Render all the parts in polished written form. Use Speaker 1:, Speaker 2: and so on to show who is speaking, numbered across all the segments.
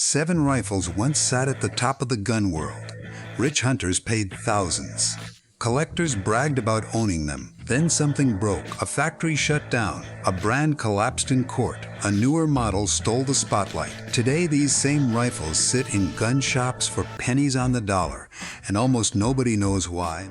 Speaker 1: 7 rifles once sat at the top of the gun world. Rich hunters paid thousands. Collectors bragged about owning them. Then something broke. A factory shut down. A brand collapsed in court. A newer model stole the spotlight. Today, these same rifles sit in gun shops for pennies on the dollar, and almost nobody knows why.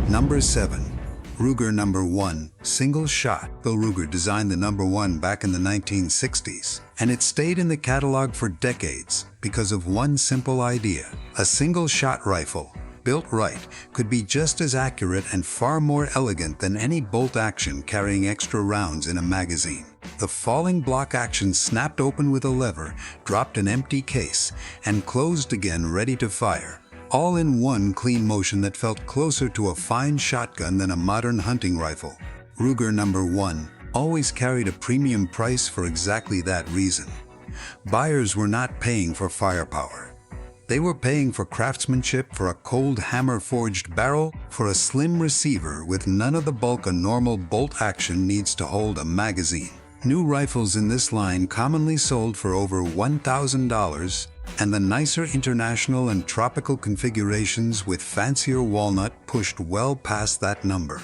Speaker 1: Number 7. Ruger No. 1, single shot. Bill Ruger designed the No. 1 back in the 1960s, and it stayed in the catalog for decades because of one simple idea. A single-shot rifle, built right, could be just as accurate and far more elegant than any bolt action carrying extra rounds in a magazine. The falling block action snapped open with a lever, dropped an empty case, and closed again ready to fire. All in one clean motion that felt closer to a fine shotgun than a modern hunting rifle. Ruger No. 1 always carried a premium price for exactly that reason. Buyers were not paying for firepower. They were paying for craftsmanship, for a cold hammer-forged barrel, for a slim receiver with none of the bulk a normal bolt action needs to hold a magazine. New rifles in this line commonly sold for over $1,000, and the nicer international and tropical configurations with fancier walnut pushed well past that number.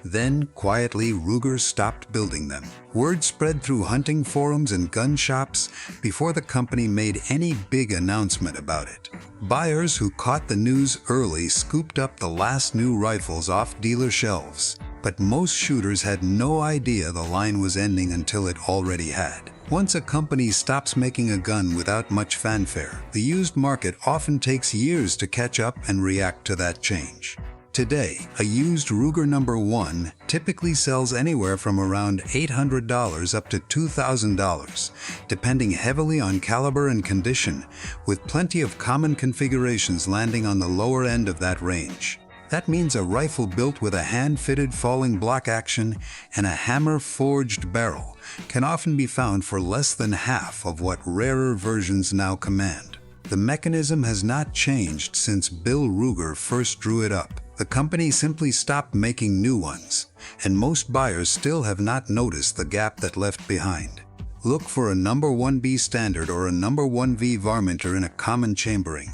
Speaker 1: Then, quietly, Ruger stopped building them. Word spread through hunting forums and gun shops before the company made any big announcement about it. Buyers who caught the news early scooped up the last new rifles off dealer shelves, but most shooters had no idea the line was ending until it already had. Once a company stops making a gun without much fanfare, the used market often takes years to catch up and react to that change. Today, a used Ruger No. 1 typically sells anywhere from around $800 up to $2,000, depending heavily on caliber and condition, with plenty of common configurations landing on the lower end of that range. That means a rifle built with a hand-fitted falling block action and a hammer-forged barrel can often be found for less than half of what rarer versions now command. The mechanism has not changed since Bill Ruger first drew it up. The company simply stopped making new ones, and most buyers still have not noticed the gap that left behind. Look for a No. 1B Standard or a No. 1V Varminter in a common chambering,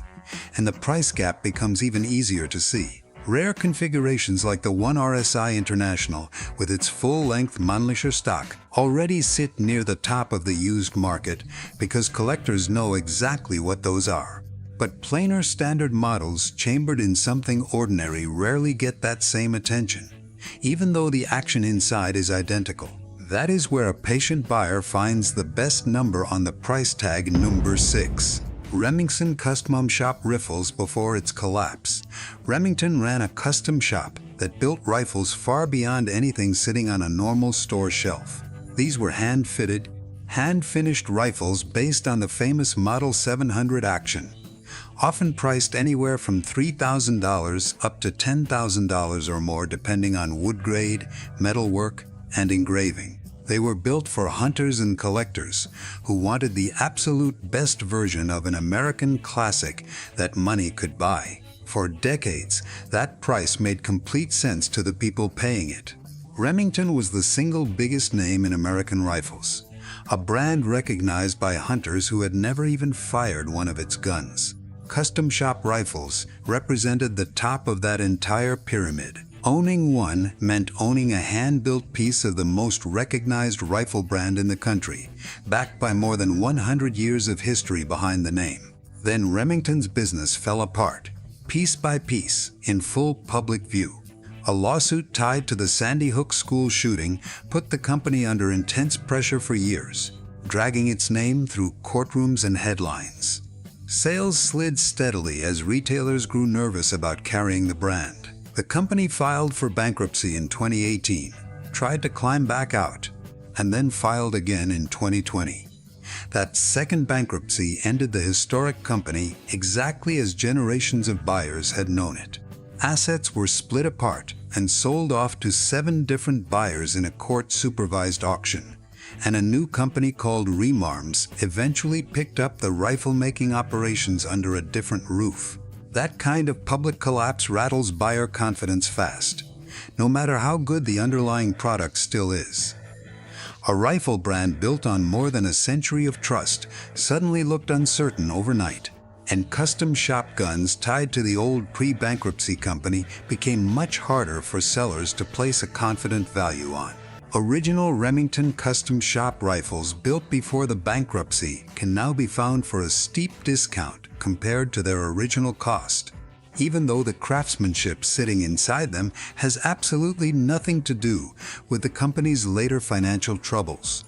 Speaker 1: and the price gap becomes even easier to see. Rare configurations like the 1RSI International, with its full-length Mannlicher stock, already sit near the top of the used market because collectors know exactly what those are. But plainer standard models chambered in something ordinary rarely get that same attention, even though the action inside is identical. That is where a patient buyer finds the best number on the price tag, number 6. Remington Custom Shop Rifles. Before its collapse, Remington ran a custom shop that built rifles far beyond anything sitting on a normal store shelf. These were hand-fitted, hand-finished rifles based on the famous Model 700 action, often priced anywhere from $3,000 up to $10,000 or more depending on wood grade, metalwork, and engraving. They were built for hunters and collectors who wanted the absolute best version of an American classic that money could buy. For decades, that price made complete sense to the people paying it. Remington was the single biggest name in American rifles, a brand recognized by hunters who had never even fired one of its guns. Custom shop rifles represented the top of that entire pyramid. Owning one meant owning a hand-built piece of the most recognized rifle brand in the country, backed by more than 100 years of history behind the name. Then Remington's business fell apart, piece by piece, in full public view. A lawsuit tied to the Sandy Hook school shooting put the company under intense pressure for years, dragging its name through courtrooms and headlines. Sales slid steadily as retailers grew nervous about carrying the brand. The company filed for bankruptcy in 2018, tried to climb back out, and then filed again in 2020. That second bankruptcy ended the historic company exactly as generations of buyers had known it. Assets were split apart and sold off to 7 different buyers in a court-supervised auction, and a new company called Firearms eventually picked up the rifle-making operations under a different roof. That kind of public collapse rattles buyer confidence fast, no matter how good the underlying product still is. A rifle brand built on more than a century of trust suddenly looked uncertain overnight, and custom shop guns tied to the old pre-bankruptcy company became much harder for sellers to place a confident value on. Original Remington custom shop rifles built before the bankruptcy can now be found for a steep discount compared to their original cost, even though the craftsmanship sitting inside them has absolutely nothing to do with the company's later financial troubles.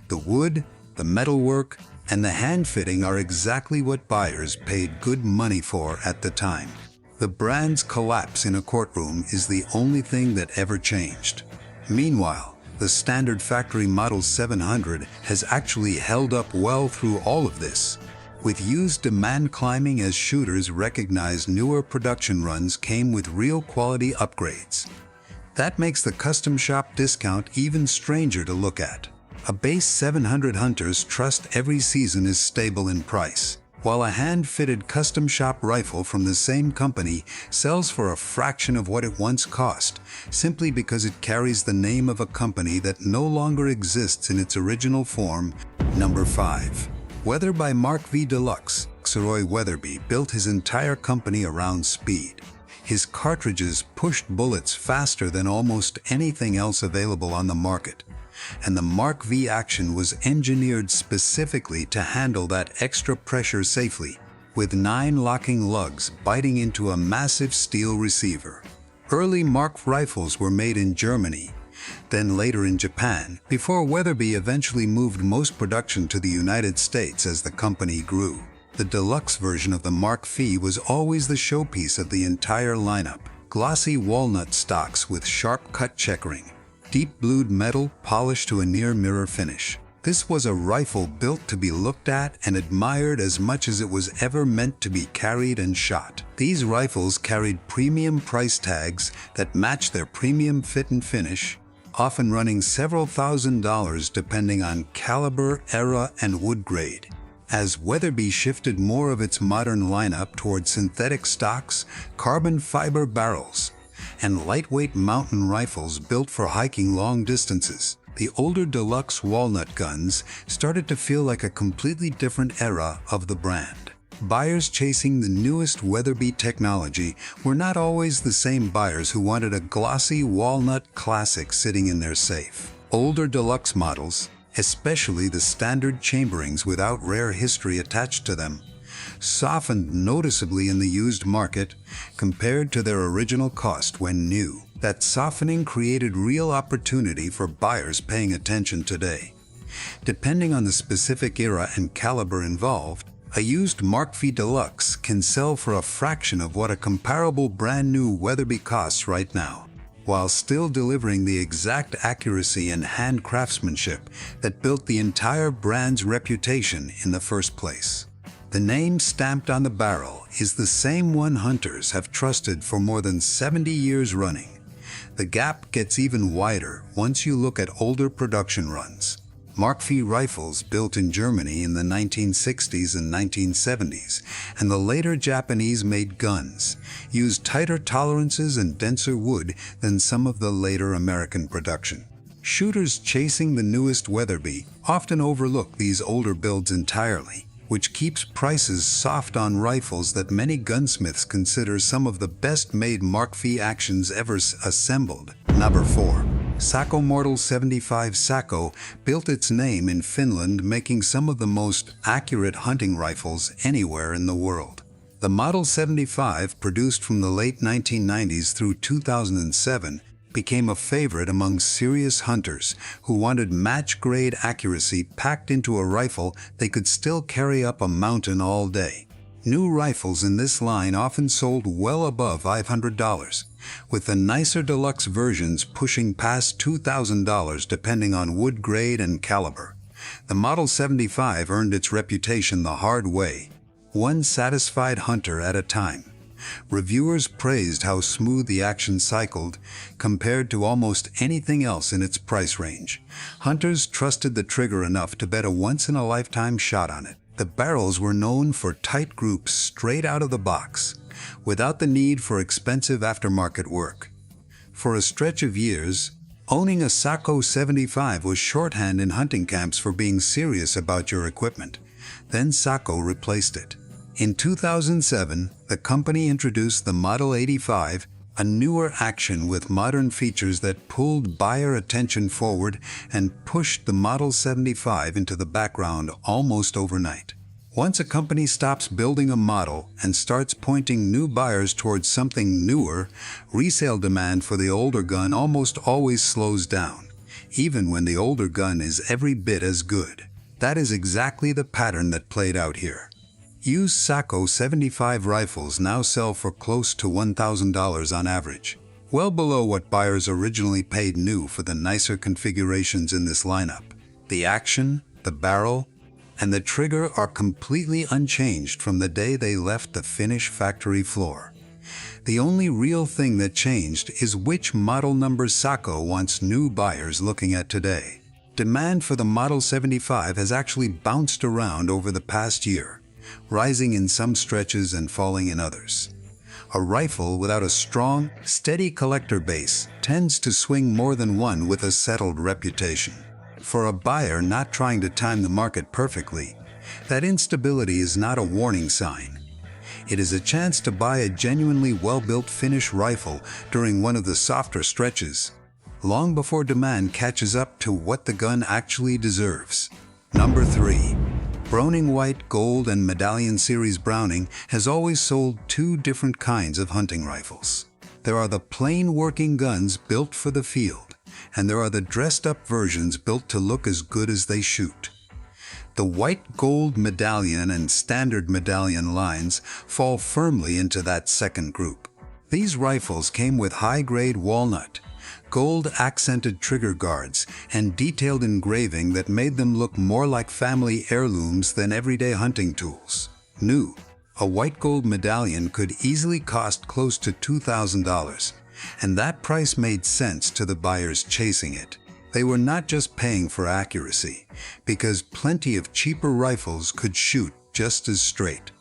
Speaker 1: The wood, the metalwork, and the hand-fitting are exactly what buyers paid good money for at the time. The brand's collapse in a courtroom is the only thing that ever changed. Meanwhile, the standard factory Model 700 has actually held up well through all of this, with used demand climbing as shooters recognized newer production runs came with real quality upgrades. That makes the custom shop discount even stranger to look at. A base 700 hunters trust every season is stable in price, while a hand-fitted custom shop rifle from the same company sells for a fraction of what it once cost, simply because it carries the name of a company that no longer exists in its original form. Number 5. Weatherby Mark V Deluxe. Weatherby built his entire company around speed. His cartridges pushed bullets faster than almost anything else available on the market, and the Mark V action was engineered specifically to handle that extra pressure safely, with 9 locking lugs biting into a massive steel receiver. Early Mark rifles were made in Germany, then later in Japan, before Weatherby eventually moved most production to the United States as the company grew. The deluxe version of the Mark V was always the showpiece of the entire lineup. Glossy walnut stocks with sharp-cut checkering, deep blued metal polished to a near-mirror finish. This was a rifle built to be looked at and admired as much as it was ever meant to be carried and shot. These rifles carried premium price tags that matched their premium fit and finish, often running several $1,000s depending on caliber, era, and wood grade. As Weatherby shifted more of its modern lineup toward synthetic stocks, carbon fiber barrels, and lightweight mountain rifles built for hiking long distances, the older deluxe walnut guns started to feel like a completely different era of the brand. Buyers chasing the newest Weatherby technology were not always the same buyers who wanted a glossy walnut classic sitting in their safe. Older deluxe models, especially the standard chamberings without rare history attached to them, softened noticeably in the used market compared to their original cost when new. That softening created real opportunity for buyers paying attention today. Depending on the specific era and caliber involved, a used Mark V Deluxe can sell for a fraction of what a comparable brand new Weatherby costs right now, while still delivering the exact accuracy and hand craftsmanship that built the entire brand's reputation in the first place. The name stamped on the barrel is the same one hunters have trusted for more than 70 years running. The gap gets even wider once you look at older production runs. Mark V rifles built in Germany in the 1960s and 1970s, and the later Japanese-made guns used tighter tolerances and denser wood than some of the later American production. Shooters chasing the newest Weatherby often overlook these older builds entirely, which keeps prices soft on rifles that many gunsmiths consider some of the best-made Mark V actions ever assembled. Number 4. Sako Model 75. Sako built its name in Finland, making some of the most accurate hunting rifles anywhere in the world. The Model 75, produced from the late 1990s through 2007, became a favorite among serious hunters who wanted match-grade accuracy packed into a rifle they could still carry up a mountain all day. New rifles in this line often sold well above $500, with the nicer deluxe versions pushing past $2,000 depending on wood grade and caliber. The Model 75 earned its reputation the hard way, one satisfied hunter at a time. Reviewers praised how smooth the action cycled compared to almost anything else in its price range. Hunters trusted the trigger enough to bet a once-in-a-lifetime shot on it. The barrels were known for tight groups straight out of the box, without the need for expensive aftermarket work. For a stretch of years, owning a Sako 75 was shorthand in hunting camps for being serious about your equipment. Then Sako replaced it. In 2007, the company introduced the Model 85, a newer action with modern features that pulled buyer attention forward and pushed the Model 75 into the background almost overnight. Once a company stops building a model and starts pointing new buyers towards something newer, resale demand for the older gun almost always slows down, even when the older gun is every bit as good. That is exactly the pattern that played out here. Used Sako 75 rifles now sell for close to $1,000 on average, well below what buyers originally paid new for the nicer configurations in this lineup. The action, the barrel, and the trigger are completely unchanged from the day they left the finished factory floor. The only real thing that changed is which model number Sako wants new buyers looking at today. Demand for the Model 75 has actually bounced around over the past year, rising in some stretches and falling in others. A rifle without a strong, steady collector base tends to swing more than one with a settled reputation. For a buyer not trying to time the market perfectly, that instability is not a warning sign. It is a chance to buy a genuinely well-built finished rifle during one of the softer stretches, long before demand catches up to what the gun actually deserves. Number 3. Browning White, Gold, and Medallion Series Browning has always sold two different kinds of hunting rifles. There are the plain working guns built for the field, and there are the dressed-up versions built to look as good as they shoot. The White Gold Medallion and Standard Medallion lines fall firmly into that second group. These rifles came with high-grade walnut, gold accented trigger guards, and detailed engraving that made them look more like family heirlooms than everyday hunting tools. New, a white gold medallion could easily cost close to $2,000, and that price made sense to the buyers chasing it. They were not just paying for accuracy, because plenty of cheaper rifles could shoot just as straight.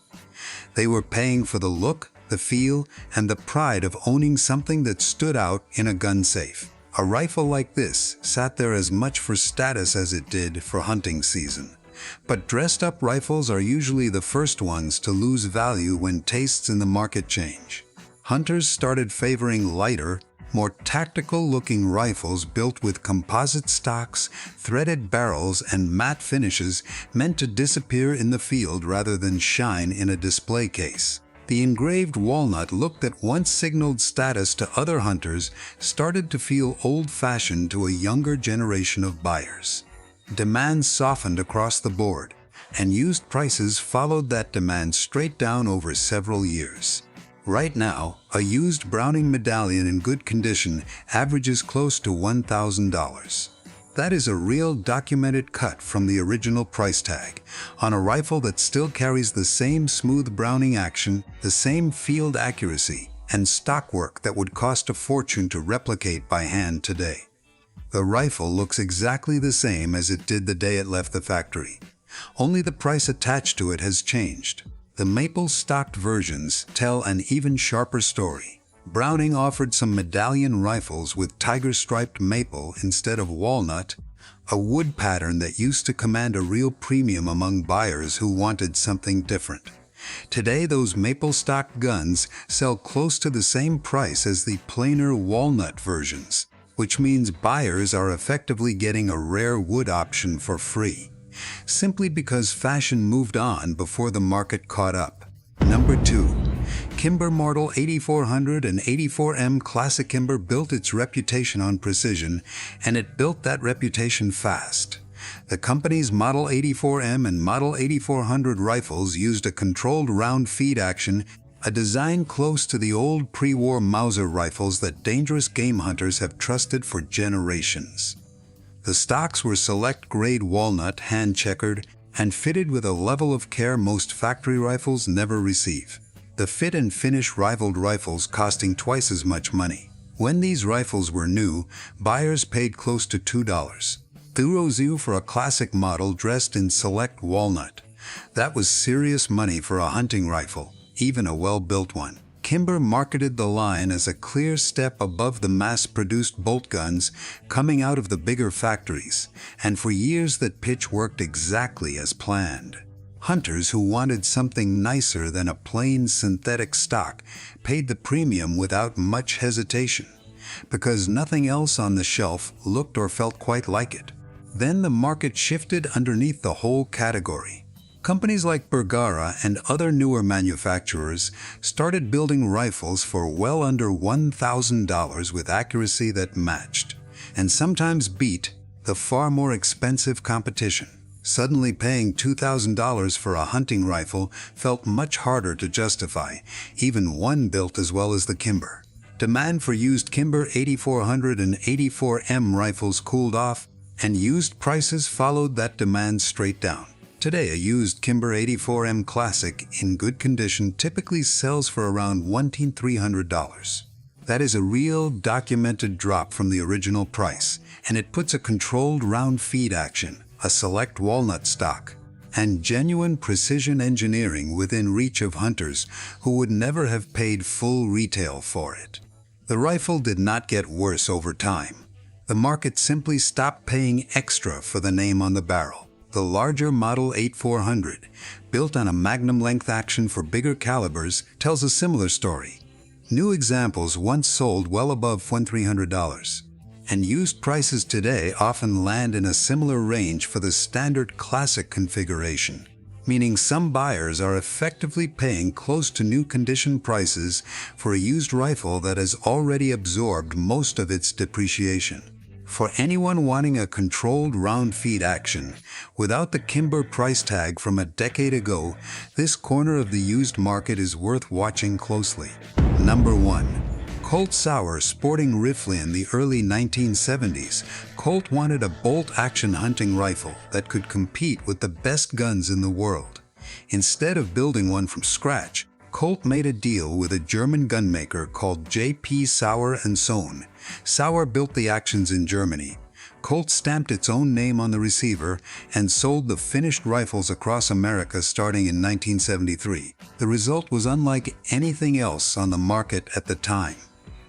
Speaker 1: They were paying for the look, the feel, and the pride of owning something that stood out in a gun safe. A rifle like this sat there as much for status as it did for hunting season. But dressed-up rifles are usually the first ones to lose value when tastes in the market change. Hunters started favoring lighter, more tactical-looking rifles built with composite stocks, threaded barrels, and matte finishes meant to disappear in the field rather than shine in a display case. The engraved walnut look that once signaled status to other hunters started to feel old-fashioned to a younger generation of buyers. Demand softened across the board, and used prices followed that demand straight down over several years. Right now, a used Browning medallion in good condition averages close to $1,000. That is a real documented cut from the original price tag, on a rifle that still carries the same smooth Browning action, the same field accuracy, and stock work that would cost a fortune to replicate by hand today. The rifle looks exactly the same as it did the day it left the factory. Only the price attached to it has changed. The maple stocked versions tell an even sharper story. Browning offered some medallion rifles with tiger-striped maple instead of walnut, a wood pattern that used to command a real premium among buyers who wanted something different. Today, those maple-stocked guns sell close to the same price as the plainer walnut versions, which means buyers are effectively getting a rare wood option for free, simply because fashion moved on before the market caught up. Number 2. Kimber Model 8400 and 84M Classic Kimber built its reputation on precision, and it built that reputation fast. The company's Model 84M and Model 8400 rifles used a controlled round feed action, a design close to the old pre-war Mauser rifles that dangerous game hunters have trusted for generations. The stocks were select-grade walnut, hand-checkered, and fitted with a level of care most factory rifles never receive. The fit and finish rivaled rifles costing twice as much money. When these rifles were new, buyers paid close to $2 for a classic model dressed in select walnut. That was serious money for a hunting rifle, even a well-built one. Kimber marketed the line as a clear step above the mass-produced bolt guns coming out of the bigger factories, and for years that pitch worked exactly as planned. Hunters who wanted something nicer than a plain synthetic stock paid the premium without much hesitation, because nothing else on the shelf looked or felt quite like it. Then the market shifted underneath the whole category. Companies like Bergara and other newer manufacturers started building rifles for well under $1,000 with accuracy that matched, and sometimes beat, the far more expensive competition. Suddenly paying $2,000 for a hunting rifle felt much harder to justify, even one built as well as the Kimber. Demand for used Kimber 8400 and 84M rifles cooled off, and used prices followed that demand straight down. Today, a used Kimber 84M Classic in good condition typically sells for around $1,300. That is a real, documented drop from the original price, and it puts a controlled round feed action, a select walnut stock, and genuine precision engineering within reach of hunters who would never have paid full retail for it. The rifle did not get worse over time. The market simply stopped paying extra for the name on the barrel. The larger Model 8400, built on a magnum-length action for bigger calibers, tells a similar story. New examples once sold well above $1,300, and used prices today often land in a similar range for the standard classic configuration, meaning some buyers are effectively paying close to new condition prices for a used rifle that has already absorbed most of its depreciation. For anyone wanting a controlled round feed action, without the Kimber price tag from a decade ago, this corner of the used market is worth watching closely. Number 1. Colt Sauer sporting rifle. In the early 1970s, Colt wanted a bolt-action hunting rifle that could compete with the best guns in the world. Instead of building one from scratch, Colt made a deal with a German gunmaker called J.P. Sauer & Sohn. Sauer built the actions in Germany. Colt stamped its own name on the receiver and sold the finished rifles across America starting in 1973. The result was unlike anything else on the market at the time.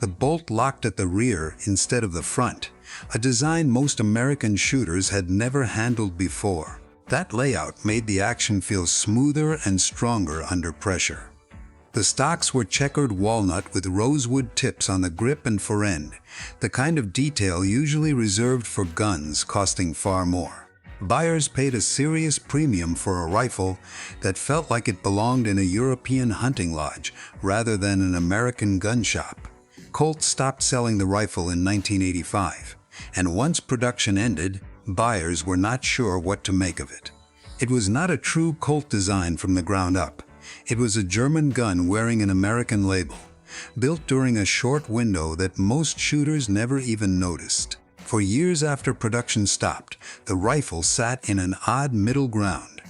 Speaker 1: The bolt locked at the rear instead of the front, a design most American shooters had never handled before. That layout made the action feel smoother and stronger under pressure. The stocks were checkered walnut with rosewood tips on the grip and forend, the kind of detail usually reserved for guns costing far more. Buyers paid a serious premium for a rifle that felt like it belonged in a European hunting lodge rather than an American gun shop. Colt stopped selling the rifle in 1985, and once production ended, buyers were not sure what to make of it. It was not a true Colt design from the ground up. It was a German gun wearing an American label, built during a short window that most shooters never even noticed. For years after production stopped, the rifle sat in an odd middle ground.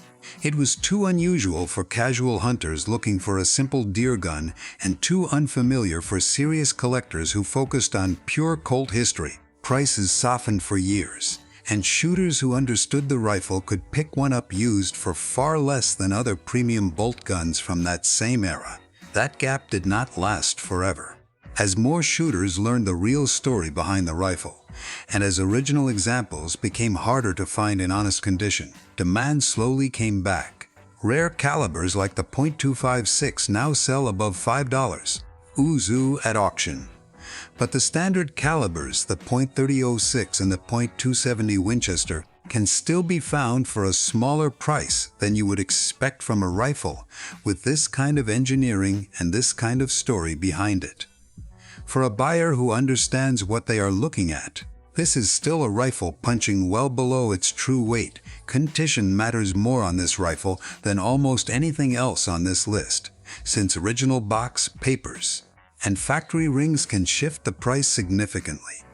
Speaker 1: It was too unusual for casual hunters looking for a simple deer gun and too unfamiliar for serious collectors who focused on pure Colt history. Prices softened for years, and shooters who understood the rifle could pick one up used for far less than other premium bolt guns from that same era. That gap did not last forever. As more shooters learned the real story behind the rifle, and as original examples became harder to find in honest condition, demand slowly came back. Rare calibers like the .256 now sell above $5, Uzu at auction. But the standard calibers, the .3006 and the .270 Winchester, can still be found for a smaller price than you would expect from a rifle with this kind of engineering and this kind of story behind it. For a buyer who understands what they are looking at, this is still a rifle punching well below its true weight. Condition matters more on this rifle than almost anything else on this list, since original box, papers, and factory rings can shift the price significantly.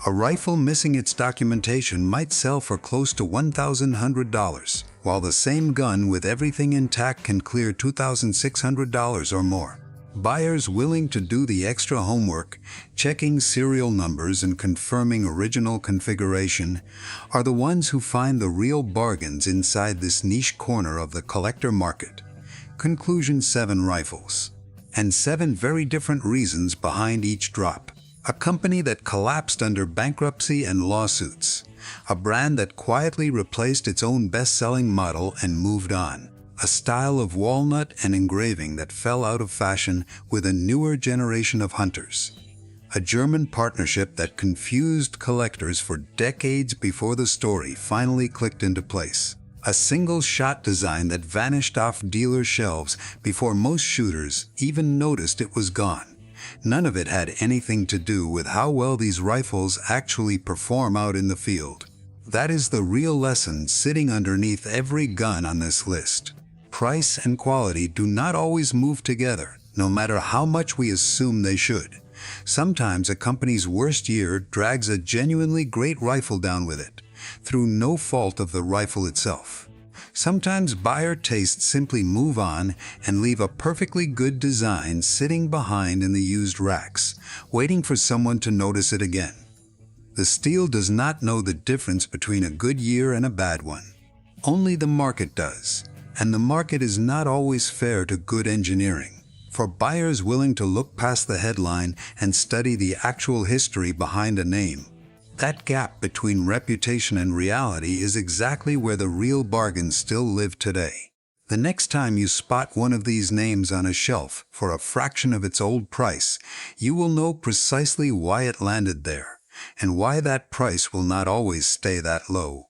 Speaker 1: A rifle missing its documentation might sell for close to $1,100, while the same gun with everything intact can clear $2,600 or more. Buyers willing to do the extra homework, checking serial numbers and confirming original configuration, are the ones who find the real bargains inside this niche corner of the collector market. Conclusion: 7 rifles. and 7 very different reasons behind each drop. A company that collapsed under bankruptcy and lawsuits. A brand that quietly replaced its own best-selling model and moved on. A style of walnut and engraving that fell out of fashion with a newer generation of hunters. A German partnership that confused collectors for decades before the story finally clicked into place. A single-shot design that vanished off dealer shelves before most shooters even noticed it was gone. None of it had anything to do with how well these rifles actually perform out in the field. That is the real lesson sitting underneath every gun on this list. Price and quality do not always move together, no matter how much we assume they should. Sometimes a company's worst year drags a genuinely great rifle down with it, through no fault of the rifle itself. Sometimes buyer tastes simply move on and leave a perfectly good design sitting behind in the used racks, waiting for someone to notice it again. The steel does not know the difference between a good year and a bad one. Only the market does, and the market is not always fair to good engineering. For buyers willing to look past the headline and study the actual history behind a name, that gap between reputation and reality is exactly where the real bargains still live today. The next time you spot one of these names on a shelf for a fraction of its old price, you will know precisely why it landed there, and why that price will not always stay that low.